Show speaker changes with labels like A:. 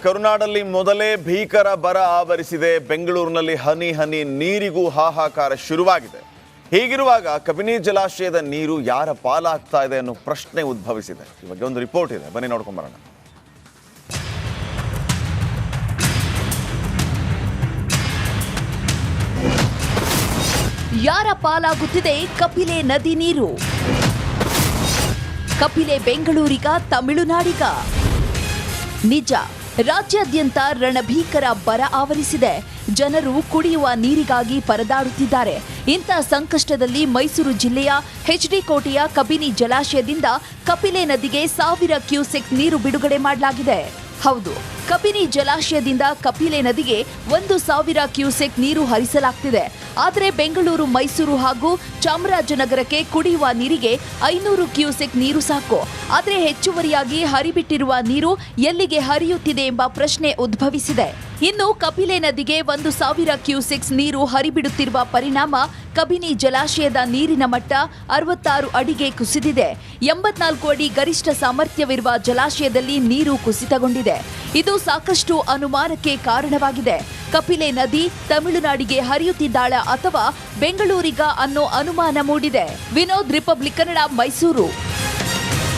A: ಕರುನಾಡಲ್ಲಿ ಮೊದಲೇ ಭೀಕರ ಬರ ಆವರಿಸಿದೆ. ಬೆಂಗಳೂರಿನಲ್ಲಿ ಹನಿ ಹನಿ ನೀರಿಗೂ ಹಾಹಾಕಾರ ಶುರುವಾಗಿದೆ. ಹೀಗಿರುವಾಗ ಕಬಿನಿ ಜಲಾಶಯದ ನೀರು ಯಾರ ಪಾಲಾಗ್ತಾ ಇದೆ ಅನ್ನೋ ಪ್ರಶ್ನೆ ಉದ್ಭವಿಸಿದೆ. ಈ ಬಗ್ಗೆ ಒಂದು ರಿಪೋರ್ಟ್ ಇದೆ, ಬನ್ನಿ ನೋಡ್ಕೊಂಡು ಬರೋಣ.
B: ಯಾರ ಪಾಲಾಗುತ್ತಿದೆ ಕಪಿಲೆ ನದಿ ನೀರು? ಕಪಿಲೆ ಬೆಂಗಳೂರಿಗ, ತಮಿಳುನಾಡಿಗ? ನಿಜ, ರಾಜ್ಯಾದ್ಯಂತ ರಣಭೀಕರ ಬರ ಆವರಿಸಿದೆ. ಜನರು ಕುಡಿಯುವ ನೀರಿಗಾಗಿ ಪರದಾಡುತ್ತಿದ್ದಾರೆ. ಇಂಥ ಸಂಕಷ್ಟದಲ್ಲಿ ಮೈಸೂರು ಜಿಲ್ಲೆಯ ಎಚ್ಡಿ ಕೋಟೆಯ ಕಬಿನಿ ಜಲಾಶಯದಿಂದ ಕಪಿಲೆ ನದಿಗೆ 1000 ಕ್ಯೂಸೆಕ್ ನೀರು ಬಿಡುಗಡೆ ಮಾಡಲಾಗಿದೆ. ಹೌದು, ಕಬಿನಿ ಜಲಾಶಯದಿಂದ ಕಪಿಲೆ ನದಿಗೆ 1000 ಕ್ಯೂಸೆಕ್ ನೀರು ಹರಿಸಲಾಗ್ತಿದೆ. ಆದರೆ ಬೆಂಗಳೂರು, ಮೈಸೂರು ಹಾಗೂ ಚಾಮರಾಜನಗರಕ್ಕೆ ಕುಡಿಯುವ ನೀರಿಗೆ 500 ಕ್ಯೂಸೆಕ್ ನೀರು ಸಾಕು. ಆದರೆ ಹೆಚ್ಚುವರಿಯಾಗಿ ಹರಿಬಿಟ್ಟಿರುವ ನೀರು ಎಲ್ಲಿಗೆ ಹರಿಯುತ್ತಿದೆ ಎಂಬ ಪ್ರಶ್ನೆ ಉದ್ಭವಿಸಿದೆ. ಇನ್ನು ಕಪಿಲೆ ನದಿಗೆ 1000 ಕ್ಯೂಸೆಕ್ಸ್ ನೀರು ಹರಿಬಿಡುತ್ತಿರುವ ಪರಿಣಾಮ ಕಬಿನಿ ಜಲಾಶಯದ ನೀರಿನ ಮಟ್ಟ 66 ಅಡಿಗೆ ಕುಸಿದಿದೆ. 84 ಅಡಿ ಗರಿಷ್ಠ ಸಾಮರ್ಥ್ಯವಿರುವ ಜಲಾಶಯದಲ್ಲಿ ನೀರು ಕುಸಿತಗೊಂಡಿದೆ. ಇದು ಸಾಕಷ್ಟು ಅನುಮಾನಕ್ಕೆ ಕಾರಣವಾಗಿದೆ. ಕಪಿಲೆ ನದಿ ತಮಿಳುನಾಡಿಗೆ ಹರಿಯುತ್ತಿದ್ದಾಳ ಅಥವಾ ಬೆಂಗಳೂರಿಗ ಅನ್ನೋ ಅನುಮಾನ ಮೂಡಿದೆ. ವಿನೋದ್, ರಿಪಬ್ಲಿಕ್ ಕನ್ನಡ, ಮೈಸೂರು.